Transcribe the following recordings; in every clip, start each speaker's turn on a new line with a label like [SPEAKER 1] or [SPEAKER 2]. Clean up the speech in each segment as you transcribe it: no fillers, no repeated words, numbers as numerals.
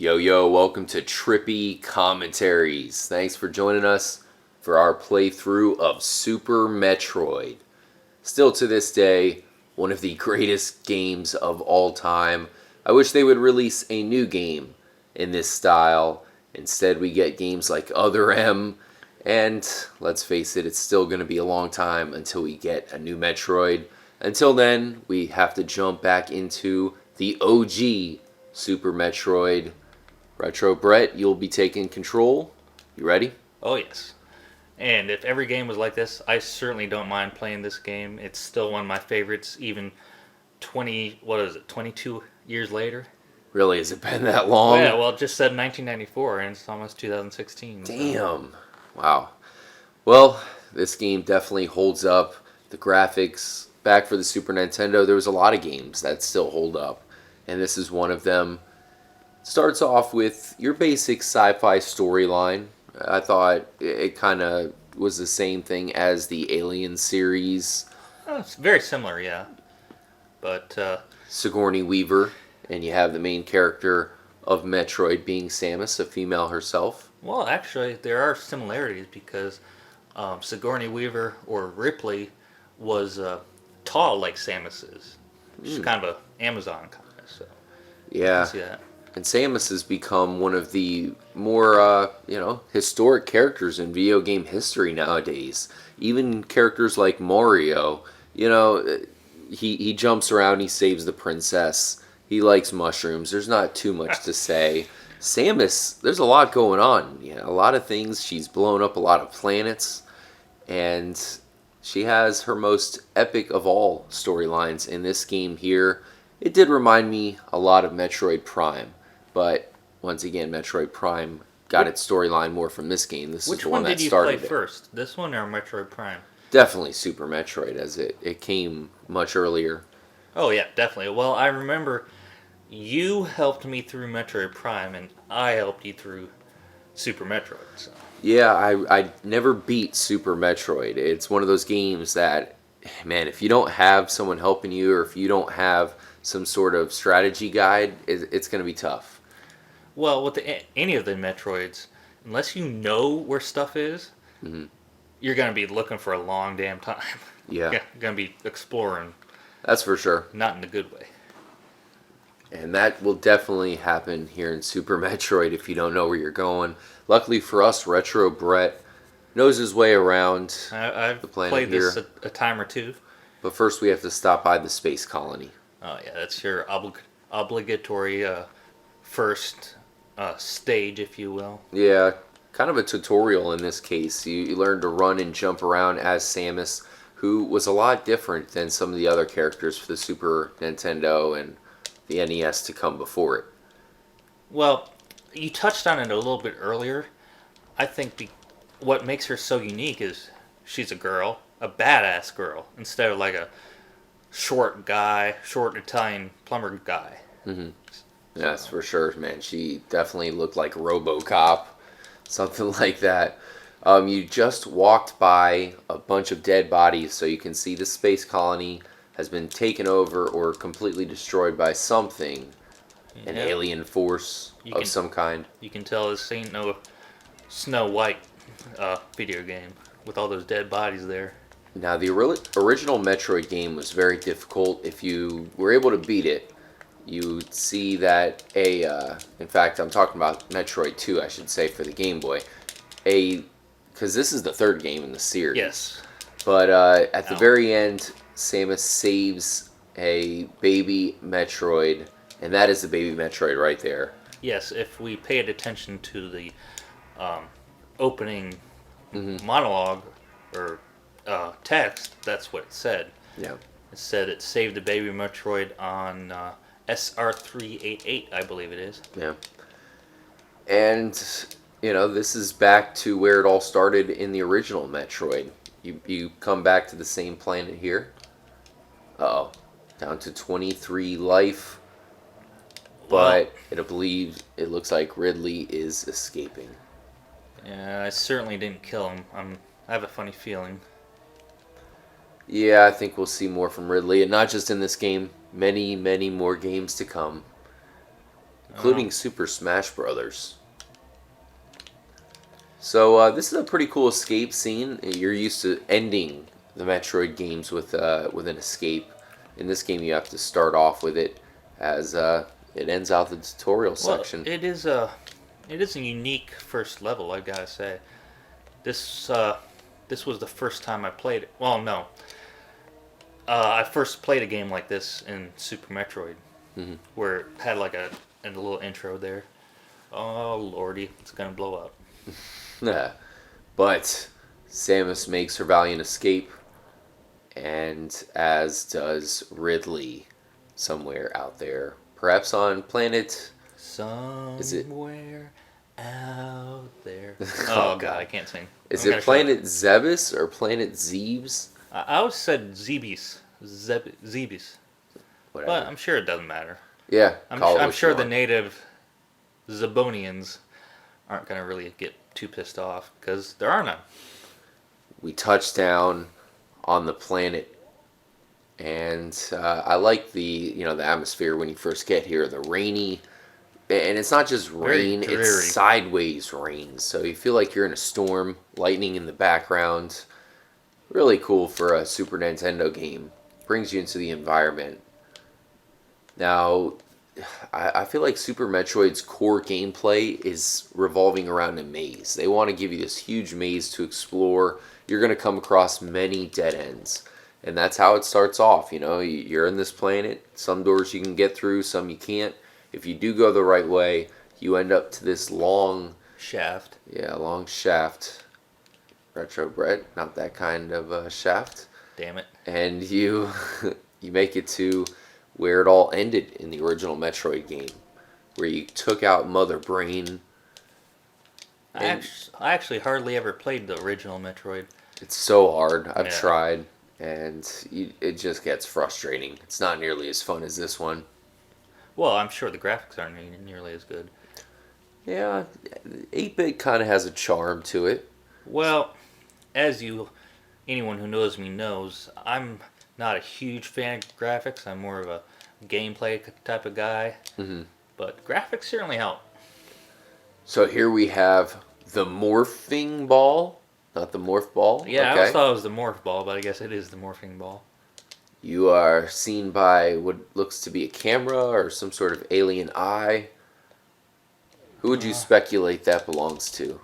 [SPEAKER 1] Yo, yo, welcome to Trippy Commentaries. Thanks for joining us for our playthrough of Super Metroid. Still to this day, one of the greatest games of all time. I wish they would release a new game in this style. Instead, we get games like Other M, and let's face it, it's still going to be a long time until we get a new Metroid. Until then, we have to jump back into the OG Super Metroid. Retro Brett, you'll be taking control. You ready?
[SPEAKER 2] Oh, yes. And if every game was like this, I certainly don't mind playing this game. It's still one of my favorites, even 22 years later?
[SPEAKER 1] Really, has it been that long?
[SPEAKER 2] Oh, yeah, well, it just said 1994, and it's almost 2016.
[SPEAKER 1] Damn.
[SPEAKER 2] So.
[SPEAKER 1] Wow. Well, this game definitely holds up. The graphics, back for the Super Nintendo, there was a lot of games that still hold up. And this is one of them. Starts off with your basic sci-fi storyline. I thought it kind of was the same thing as the Alien series.
[SPEAKER 2] Oh, it's very similar, yeah. But,
[SPEAKER 1] Sigourney Weaver, and you have the main character of Metroid being Samus, a female herself.
[SPEAKER 2] well, actually, there are similarities because Sigourney Weaver, or Ripley, was tall like Samus is. She's kind of an Amazon kind of, so.
[SPEAKER 1] Yeah.
[SPEAKER 2] I can see that.
[SPEAKER 1] And Samus has become one of the more, historic characters in video game history nowadays. Even characters like Mario, he jumps around, he saves the princess, he likes mushrooms. There's not too much to say. Samus, there's a lot going on. A lot of things. She's blown up a lot of planets, and she has her most epic of all storylines in this game here. It did remind me a lot of Metroid Prime. But once again, Metroid Prime got its storyline more from this game. This is the one that
[SPEAKER 2] did you
[SPEAKER 1] started
[SPEAKER 2] play first? This one or Metroid Prime?
[SPEAKER 1] Definitely Super Metroid, as it came much earlier.
[SPEAKER 2] Oh yeah, definitely. Well, I remember you helped me through Metroid Prime, and I helped you through Super Metroid. So.
[SPEAKER 1] Yeah, I never beat Super Metroid. It's one of those games that, man, if you don't have someone helping you, or if you don't have some sort of strategy guide, it's going to be tough.
[SPEAKER 2] Well, with any of the Metroids, unless you know where stuff is, you're going to be looking for a long damn time.
[SPEAKER 1] Yeah.
[SPEAKER 2] You're going to be exploring.
[SPEAKER 1] That's for sure.
[SPEAKER 2] Not in a good way.
[SPEAKER 1] And that will definitely happen here in Super Metroid if you don't know where you're going. Luckily for us, Retro Brett knows his way around
[SPEAKER 2] I've
[SPEAKER 1] the planet
[SPEAKER 2] played
[SPEAKER 1] here.
[SPEAKER 2] this a time or two.
[SPEAKER 1] But first we have to stop by the space colony.
[SPEAKER 2] Oh yeah, that's your obligatory first stage, if you will.
[SPEAKER 1] Yeah, kind of a tutorial in this case. You learn to run and jump around as Samus, who was a lot different than some of the other characters for the Super Nintendo and the NES to come before it.
[SPEAKER 2] Well, you touched on it a little bit earlier. I think what makes her so unique is she's a girl, a badass girl, instead of like a short Italian plumber guy.
[SPEAKER 1] Mm-hmm. That's for sure, man. She definitely looked like RoboCop, something like that. You just walked by a bunch of dead bodies, so you can see the space colony has been taken over or completely destroyed by something, an alien force of some kind.
[SPEAKER 2] You can tell this ain't no Snow White video game with all those dead bodies there.
[SPEAKER 1] Now, the original Metroid game was very difficult. If you were able to beat it, you'd see that in fact, I'm talking about Metroid 2, I should say, for the Game Boy. Because this is the third game in the series.
[SPEAKER 2] Yes.
[SPEAKER 1] But at the very end, Samus saves a baby Metroid, and that is the baby Metroid right there.
[SPEAKER 2] Yes, if we paid attention to the opening monologue or text, that's what it said.
[SPEAKER 1] Yeah.
[SPEAKER 2] It said it saved the baby Metroid on SR388, I believe it is.
[SPEAKER 1] Yeah. And, this is back to where it all started in the original Metroid. You come back to the same planet here. Uh-oh. Down to 23 life. But it looks like Ridley is escaping.
[SPEAKER 2] Yeah, I certainly didn't kill him. I have a funny feeling.
[SPEAKER 1] Yeah, I think we'll see more from Ridley, and not just in this game. Many, many more games to come. including Super Smash Brothers. So this is a pretty cool escape scene. You're used to ending the Metroid games with an escape. In this game, you have to start off with it as it ends out the tutorial section.
[SPEAKER 2] It is a unique first level, I gotta say. This this was the first time I played it. Well, no, I first played a game like this in Super Metroid, where it had like a little intro there. Oh lordy, it's gonna blow up.
[SPEAKER 1] Yeah. But Samus makes her valiant escape, and as does Ridley somewhere out there. Perhaps on planet...
[SPEAKER 2] Somewhere out there.
[SPEAKER 1] Oh,
[SPEAKER 2] Oh god, I can't sing.
[SPEAKER 1] Is
[SPEAKER 2] I'm
[SPEAKER 1] it
[SPEAKER 2] gonna
[SPEAKER 1] planet Zebes or planet Zebes?
[SPEAKER 2] I always said Zebes. Zebes.
[SPEAKER 1] Whatever.
[SPEAKER 2] But I'm sure it doesn't matter.
[SPEAKER 1] Yeah,
[SPEAKER 2] I'm sure the native Zebonians aren't going to really get too pissed off, because there are none.
[SPEAKER 1] We touch down on the planet, and I like the atmosphere when you first get here. The rainy, and it's not just rain;
[SPEAKER 2] Very dreary.
[SPEAKER 1] it's sideways rain. So you feel like you're in a storm. Lightning in the background. Really cool for a Super Nintendo game. Brings you into the environment. Now, I feel like Super Metroid's core gameplay is revolving around a maze. They want to give you this huge maze to explore. You're going to come across many dead ends. And that's how it starts off. You're in this planet. Some doors you can get through, some you can't. If you do go the right way, you end up to this long...
[SPEAKER 2] Shaft.
[SPEAKER 1] Yeah, long shaft. Retro Brett, not that kind of shaft.
[SPEAKER 2] Damn it.
[SPEAKER 1] And you make it to where it all ended in the original Metroid game, where you took out Mother Brain.
[SPEAKER 2] I actually hardly ever played the original Metroid.
[SPEAKER 1] It's so hard. I've
[SPEAKER 2] Yeah.
[SPEAKER 1] tried, and it just gets frustrating. It's not nearly as fun as this one.
[SPEAKER 2] Well, I'm sure the graphics aren't nearly as good.
[SPEAKER 1] Yeah, 8-bit kind of has a charm to it.
[SPEAKER 2] Well, anyone who knows me knows, I'm not a huge fan of graphics. I'm more of a gameplay type of guy.
[SPEAKER 1] Mm-hmm.
[SPEAKER 2] But graphics certainly help.
[SPEAKER 1] So here we have the morphing ball, not the morph ball.
[SPEAKER 2] Yeah, I
[SPEAKER 1] Okay.
[SPEAKER 2] always thought it was the morph ball, but I guess it is the morphing ball.
[SPEAKER 1] You are seen by what looks to be a camera or some sort of alien eye. Who would you speculate that belongs to?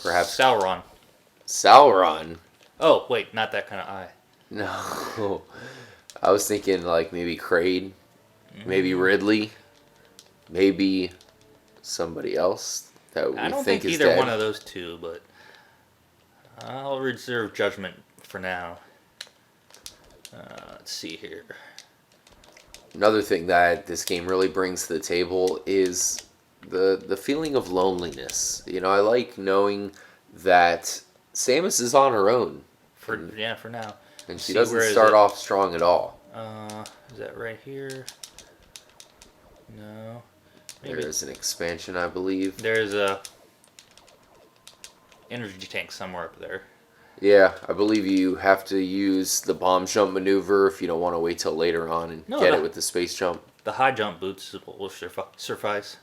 [SPEAKER 1] Perhaps
[SPEAKER 2] Sauron.
[SPEAKER 1] Sauron?
[SPEAKER 2] Oh, wait, not that kind of eye.
[SPEAKER 1] No. I was thinking like maybe Kraid, maybe Ridley, maybe somebody else that we
[SPEAKER 2] I don't
[SPEAKER 1] think
[SPEAKER 2] think
[SPEAKER 1] is
[SPEAKER 2] either
[SPEAKER 1] dead.
[SPEAKER 2] one of those two, but I'll reserve judgment for now. Let's see here.
[SPEAKER 1] Another thing that this game really brings to the table is the feeling of loneliness. I like knowing that Samus is on her own.
[SPEAKER 2] For now.
[SPEAKER 1] And she
[SPEAKER 2] See,
[SPEAKER 1] doesn't
[SPEAKER 2] where is
[SPEAKER 1] start
[SPEAKER 2] it?
[SPEAKER 1] off strong at all.
[SPEAKER 2] Is that right here? No.
[SPEAKER 1] There is an expansion, I believe.
[SPEAKER 2] There's a energy tank somewhere up there.
[SPEAKER 1] Yeah, I believe you have to use the bomb jump maneuver if you don't want to wait till later on and get it with the space jump.
[SPEAKER 2] The high jump boots will suffice.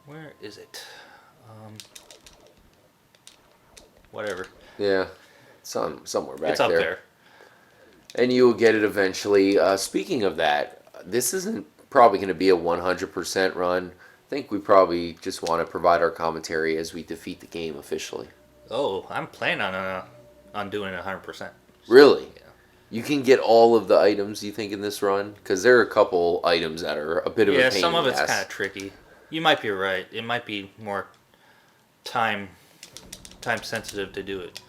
[SPEAKER 2] Where is it? Whatever.
[SPEAKER 1] Yeah, somewhere back
[SPEAKER 2] It's up
[SPEAKER 1] there.
[SPEAKER 2] there.
[SPEAKER 1] And you will get it eventually. Speaking of that, this isn't probably going to be a 100% run. I think we probably just want to provide our commentary as we defeat the game officially.
[SPEAKER 2] Oh, I'm planning on doing it 100%.
[SPEAKER 1] Really?
[SPEAKER 2] Yeah.
[SPEAKER 1] You can get all of the items you think in this run? Because there are a couple items that are a bit of a pain
[SPEAKER 2] some
[SPEAKER 1] in
[SPEAKER 2] of
[SPEAKER 1] the
[SPEAKER 2] it's
[SPEAKER 1] ass.
[SPEAKER 2] kind of tricky. You might be right. It might be more time sensitive to do it.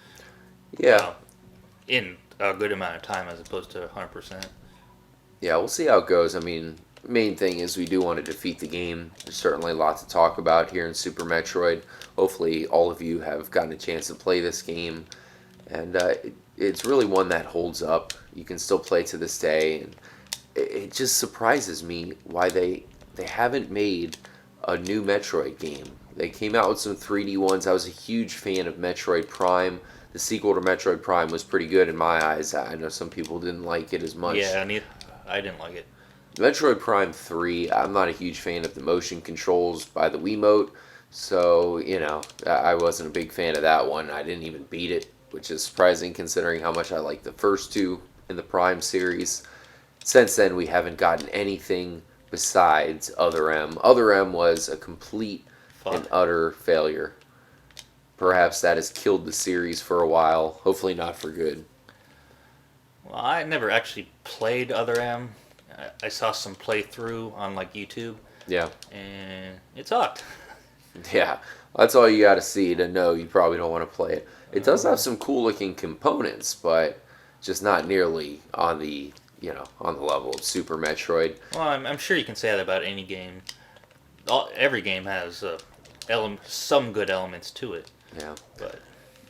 [SPEAKER 1] Yeah.
[SPEAKER 2] In a good amount of time as opposed to 100%.
[SPEAKER 1] Yeah, we'll see how it goes. I mean, main thing is we do want to defeat the game. There's certainly a lot to talk about here in Super Metroid. Hopefully all of you have gotten a chance to play this game. And it's really one that holds up. You can still play to this day. And it just surprises me why they haven't made a new Metroid game. They came out with some 3D ones. I was a huge fan of Metroid Prime. The sequel to Metroid Prime was pretty good in my eyes. I know some people didn't like it as much.
[SPEAKER 2] Yeah, I didn't like it.
[SPEAKER 1] Metroid Prime 3, I'm not a huge fan of the motion controls by the Wiimote, so, I wasn't a big fan of that one. I didn't even beat it, which is surprising considering how much I like the first two in the Prime series. Since then, we haven't gotten anything besides Other M. Other M was a complete and
[SPEAKER 2] Fuck.
[SPEAKER 1] utter failure. Perhaps that has killed the series for a while, hopefully not for good.
[SPEAKER 2] Well, I never actually played Other M. I saw some playthrough on like YouTube,
[SPEAKER 1] Yeah.
[SPEAKER 2] and it sucked.
[SPEAKER 1] Yeah, that's all you got to see to know you probably don't want to play it. It does have some cool looking components, but just not nearly on the level of Super Metroid.
[SPEAKER 2] Well, I'm sure you can say that about any game. Every game has some good elements to it,
[SPEAKER 1] Yeah.
[SPEAKER 2] but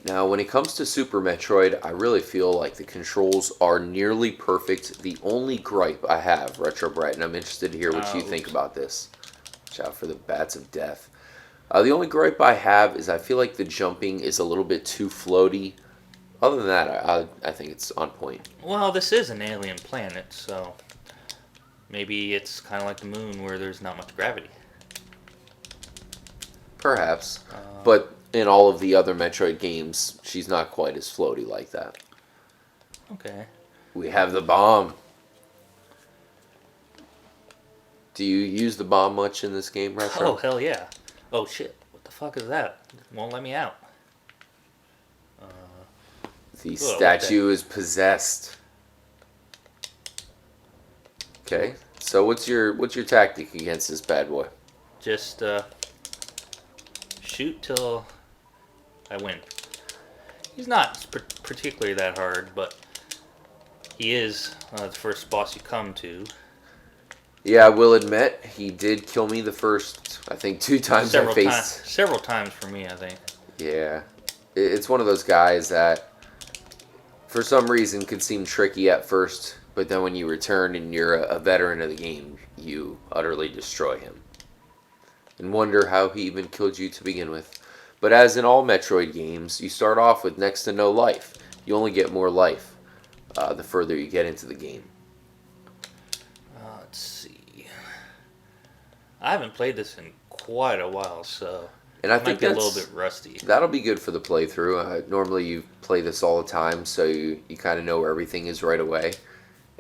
[SPEAKER 1] Now, when it comes to Super Metroid, I really feel like the controls are nearly perfect. The only gripe I have, Retro Brett, and I'm interested to hear what you think about this. Watch out for the bats of death. The only gripe I have is I feel like the jumping is a little bit too floaty. Other than that, I think it's on point.
[SPEAKER 2] well, this is an alien planet, so maybe it's kind of like the moon where there's not much gravity.
[SPEAKER 1] Perhaps. But in all of the other Metroid games, she's not quite as floaty like that.
[SPEAKER 2] Okay.
[SPEAKER 1] We have the bomb. Do you use the bomb much in this game, Retro?
[SPEAKER 2] Oh, hell yeah. Oh, shit. What the fuck is that? It won't let me out.
[SPEAKER 1] The
[SPEAKER 2] Whoa,
[SPEAKER 1] statue is possessed. Okay. So what's your tactic against this bad boy?
[SPEAKER 2] Just shoot till I win. He's not particularly that hard, but he is the first boss you come to.
[SPEAKER 1] Yeah, I will admit he did kill me the first, I think, 2 times I faced.
[SPEAKER 2] Several times for me, I think.
[SPEAKER 1] Yeah, it's one of those guys that, for some reason, could seem tricky at first, but then when you return and you're a veteran of the game, you utterly destroy him. And wonder how he even killed you to begin with. But as in all Metroid games, you start off with next to no life. You only get more life the further you get into the game.
[SPEAKER 2] Let's see. I haven't played this in quite a while, so
[SPEAKER 1] And I
[SPEAKER 2] might
[SPEAKER 1] think
[SPEAKER 2] be a little bit rusty.
[SPEAKER 1] that'll be good for the playthrough. Normally you play this all the time, so you kind of know where everything is right away.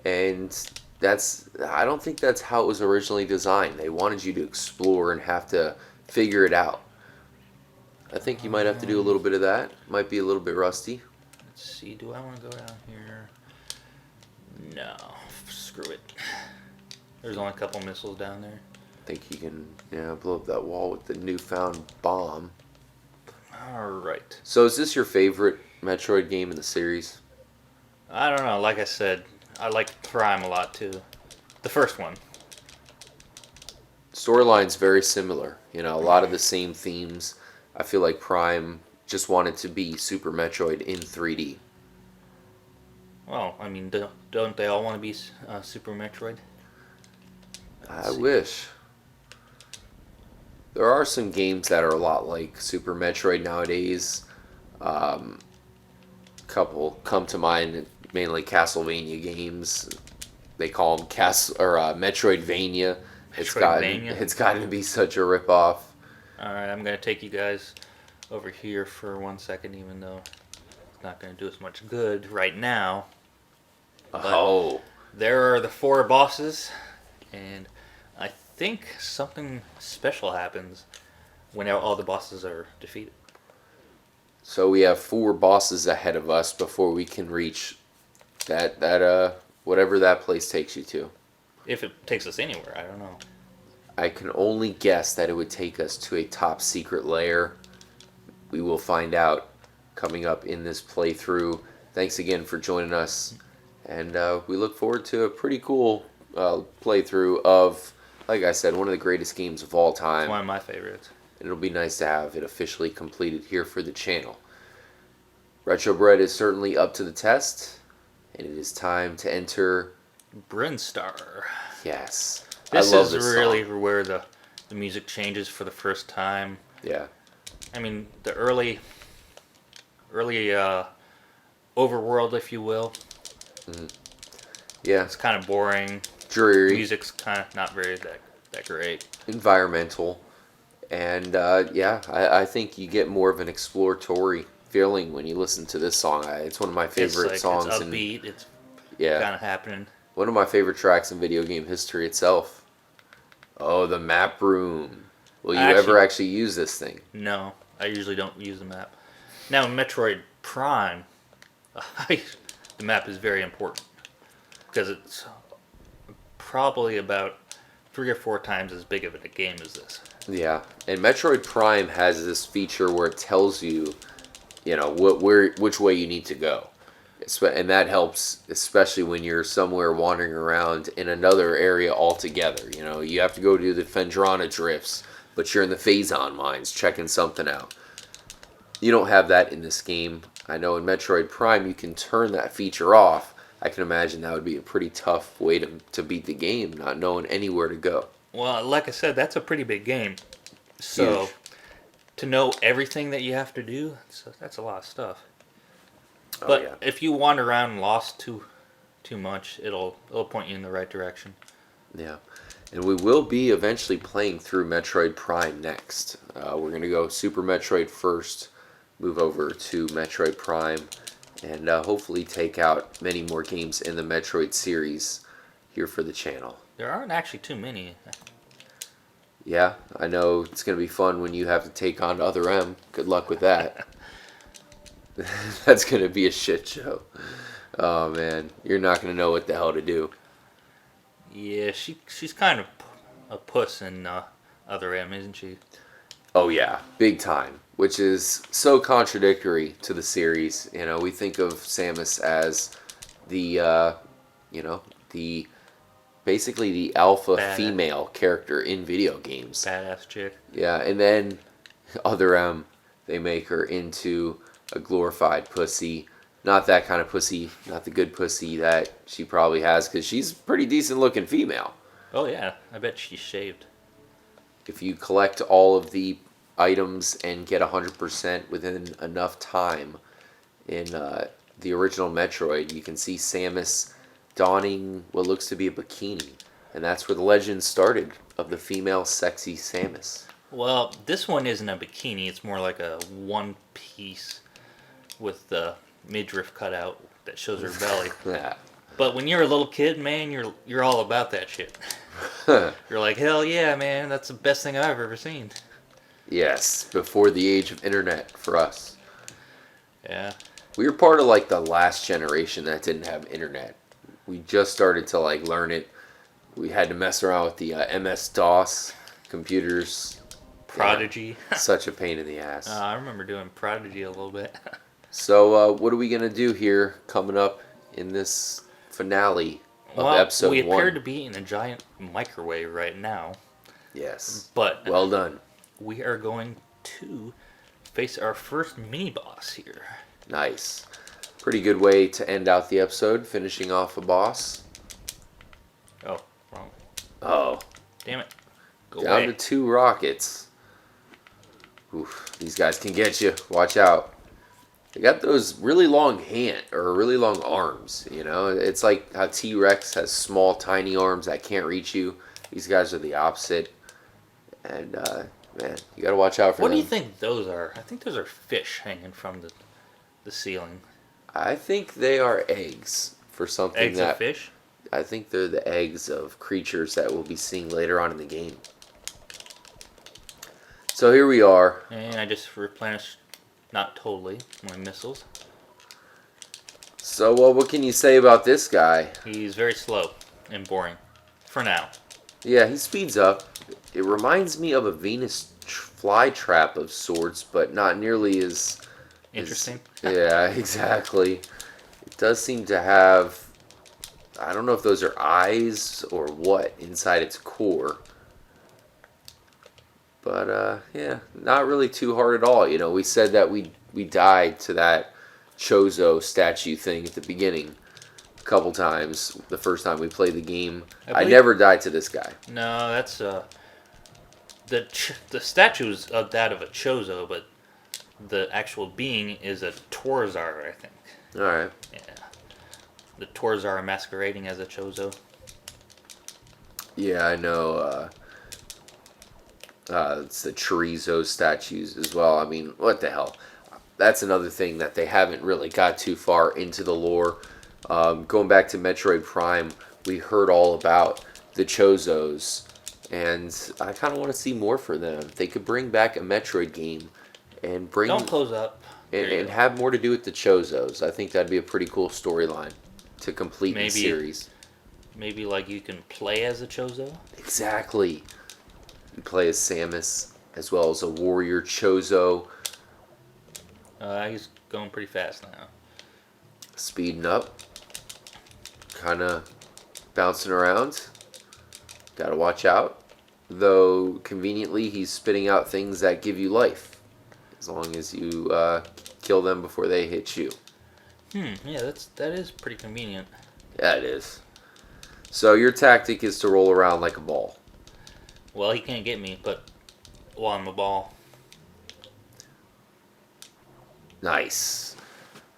[SPEAKER 1] And I don't think that's how it was originally designed. They wanted you to explore and have to figure it out. I think you might have to do a little bit of that. Might be a little bit rusty.
[SPEAKER 2] Let's see. Do I want to go down here? No. Screw it. There's only a couple missiles down there.
[SPEAKER 1] I think you can blow up that wall with the newfound bomb.
[SPEAKER 2] Alright.
[SPEAKER 1] So is this your favorite Metroid game in the series?
[SPEAKER 2] I don't know. Like I said, I like Prime a lot too. The first one.
[SPEAKER 1] Storyline's very similar. A lot of the same themes. I feel like Prime just wanted to be Super Metroid in 3D.
[SPEAKER 2] Well, I mean, don't they all want to be Super Metroid?
[SPEAKER 1] I wish. There are some games that are a lot like Super Metroid nowadays. Couple come to mind, mainly Castlevania games. They call them Metroidvania. It's gotten to be such a ripoff.
[SPEAKER 2] Alright, I'm going to take you guys over here for 1 second, even though it's not going to do us much good right now.
[SPEAKER 1] Oh.
[SPEAKER 2] There are the 4 bosses, and I think something special happens when all the bosses are defeated.
[SPEAKER 1] So we have 4 bosses ahead of us before we can reach that whatever that place takes you to.
[SPEAKER 2] If it takes us anywhere, I don't know.
[SPEAKER 1] I can only guess that it would take us to a top secret lair. We will find out coming up in this playthrough. Thanks again for joining us, and we look forward to a pretty cool playthrough of, like I said, one of the greatest games of all time.
[SPEAKER 2] It's one of my favorites.
[SPEAKER 1] And it'll be nice to have it officially completed here for the channel. Retro Bread is certainly up to the test, and it is time to enter
[SPEAKER 2] Brinstar.
[SPEAKER 1] Yes.
[SPEAKER 2] This
[SPEAKER 1] I love
[SPEAKER 2] is
[SPEAKER 1] this
[SPEAKER 2] really
[SPEAKER 1] song.
[SPEAKER 2] where the music changes for the first time.
[SPEAKER 1] Yeah.
[SPEAKER 2] I mean, the early overworld, if you will.
[SPEAKER 1] Yeah.
[SPEAKER 2] It's kind of boring.
[SPEAKER 1] dreary,
[SPEAKER 2] Music's kind of not very that great.
[SPEAKER 1] environmental, and I think you get more of an exploratory feeling when you listen to this song. It's one of my favorite songs.
[SPEAKER 2] It's upbeat. It's
[SPEAKER 1] Yeah,
[SPEAKER 2] kind of happening.
[SPEAKER 1] one of my favorite tracks in video game history itself. Oh, the map room. Will you ever actually use this thing?
[SPEAKER 2] No, I usually don't use the map. Now, in Metroid Prime, the map is very important because it's probably about 3 or 4 times as big of a game as this.
[SPEAKER 1] Yeah, and Metroid Prime has this feature where it tells you, which way you need to go, and that helps, especially when you're somewhere wandering around in another area altogether. You have to go to the Fendrana drifts, but you're in the Phazon mines checking something out. You don't have that in this game. I know in Metroid Prime you can turn that feature off. I can imagine that would be a pretty tough way to beat the game, not knowing anywhere to go.
[SPEAKER 2] Well, like I said, that's a pretty big game. So,
[SPEAKER 1] Huge.
[SPEAKER 2] to know everything that you have to do, that's a lot of stuff.
[SPEAKER 1] Oh,
[SPEAKER 2] But
[SPEAKER 1] yeah.
[SPEAKER 2] if you wander around and lost too much, it'll point you in the right direction.
[SPEAKER 1] Yeah. And we will be eventually playing through Metroid Prime next. We're going to go Super Metroid first, move over to Metroid Prime, and hopefully take out many more games in the Metroid series here for the channel.
[SPEAKER 2] There aren't actually too many.
[SPEAKER 1] Yeah, I know it's going to be fun when you have to take on Other M. Good luck with that. That's going to be a shit show. Oh, man. You're not going to know what the hell to do.
[SPEAKER 2] Yeah, she's kind of a puss in Other M, isn't she?
[SPEAKER 1] Oh, yeah. Big time. Which is so contradictory to the series. We think of Samus as the, basically the alpha female character in video games.
[SPEAKER 2] Badass chick.
[SPEAKER 1] Yeah, and then Other M, they make her into a glorified pussy. Not that kind of pussy, not the good pussy that she probably has, because she's a pretty decent looking female.
[SPEAKER 2] Oh yeah, I bet she's shaved.
[SPEAKER 1] If you collect all of the items and get 100% within enough time in the original Metroid, you can see Samus donning what looks to be a bikini. And that's where the legend started of the female sexy Samus.
[SPEAKER 2] Well, this one isn't a bikini, it's more like a one piece with the midriff cut out that shows her belly.
[SPEAKER 1] Yeah.
[SPEAKER 2] But when you're a little kid, man, you're all about that shit. You're like, hell yeah, man, that's the best thing I've ever seen.
[SPEAKER 1] Yes, before the age of internet for us.
[SPEAKER 2] Yeah.
[SPEAKER 1] We were part of like the last generation that didn't have internet. We just started to like learn it. We had to mess around with the MS-DOS computers.
[SPEAKER 2] Prodigy.
[SPEAKER 1] Yeah, such a pain in the ass.
[SPEAKER 2] I remember doing Prodigy a little bit.
[SPEAKER 1] So what are we going to do here coming up in this finale of episode 1?
[SPEAKER 2] We appear to be in a giant microwave right now.
[SPEAKER 1] Yes.
[SPEAKER 2] But
[SPEAKER 1] well done.
[SPEAKER 2] We are going to face our first mini-boss here.
[SPEAKER 1] Nice. Pretty good way to end out the episode, finishing off a boss.
[SPEAKER 2] Oh, wrong.
[SPEAKER 1] Oh.
[SPEAKER 2] Damn it. Go
[SPEAKER 1] Down
[SPEAKER 2] away.
[SPEAKER 1] to 2 rockets. Oof, these guys can get you. Watch out. They got those really long really long arms, It's like how T-Rex has small, tiny arms that can't reach you. These guys are the opposite. And, man, you gotta watch out for them.
[SPEAKER 2] What do you think those are? I think those are fish hanging from the ceiling.
[SPEAKER 1] I think they are eggs for something
[SPEAKER 2] Eggs of fish?
[SPEAKER 1] I think they're the eggs of creatures that we'll be seeing later on in the game. So here we are.
[SPEAKER 2] And I just replenished, not totally, my missiles.
[SPEAKER 1] So, what can you say about this guy?
[SPEAKER 2] He's very slow and boring. For now.
[SPEAKER 1] Yeah, he speeds up. It reminds me of a Venus flytrap of sorts, but not nearly as...
[SPEAKER 2] Interesting.
[SPEAKER 1] Yeah, exactly. It does seem to have... I don't know if those are eyes or what inside its core. But, yeah, not really too hard at all. We said that we died to that Chozo statue thing at the beginning a couple times. The first time we played the game. I never died to this guy.
[SPEAKER 2] No, that's, the statue is that of a Chozo, but the actual being is a Torzar, I think.
[SPEAKER 1] Alright.
[SPEAKER 2] Yeah. The Torzar masquerading as a Chozo.
[SPEAKER 1] Yeah, I know. It's the chorizo statues as well. I mean, what the hell? That's another thing that they haven't really got too far into the lore. Going back to Metroid Prime, we heard all about the Chozos, and I kind of want to see more for them. They could bring back a Metroid game and
[SPEAKER 2] Don't
[SPEAKER 1] bring
[SPEAKER 2] close up. There you
[SPEAKER 1] and
[SPEAKER 2] go.
[SPEAKER 1] have more to do with the Chozos. I think that'd be a pretty cool storyline to complete the
[SPEAKER 2] Maybe
[SPEAKER 1] series.
[SPEAKER 2] maybe like you can play as a Chozo.
[SPEAKER 1] Exactly. You play as Samus as well as a warrior Chozo,
[SPEAKER 2] He's going pretty fast now.
[SPEAKER 1] speeding up, kind of bouncing around. Got to watch out. Though conveniently, he's spitting out things that give you life, as long as you kill them before they hit you.
[SPEAKER 2] Yeah, that is pretty convenient.
[SPEAKER 1] Yeah, it is. So your tactic is to roll around like a ball.
[SPEAKER 2] Well, he can't get me, but while I'm a ball.
[SPEAKER 1] Nice.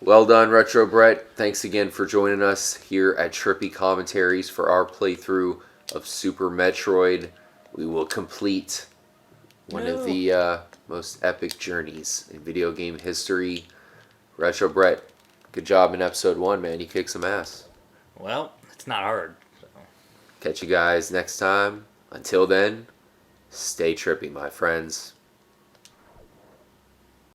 [SPEAKER 1] Well done, Retro Brett. Thanks again for joining us here at Trippy Commentaries for our playthrough of Super Metroid. We will complete one of
[SPEAKER 2] No.
[SPEAKER 1] the most epic journeys in video game history. Retro Brett, good job in episode 1, man. You kicked some ass.
[SPEAKER 2] Well, it's not hard. So.
[SPEAKER 1] Catch you guys next time. Until then, stay trippy, my friends.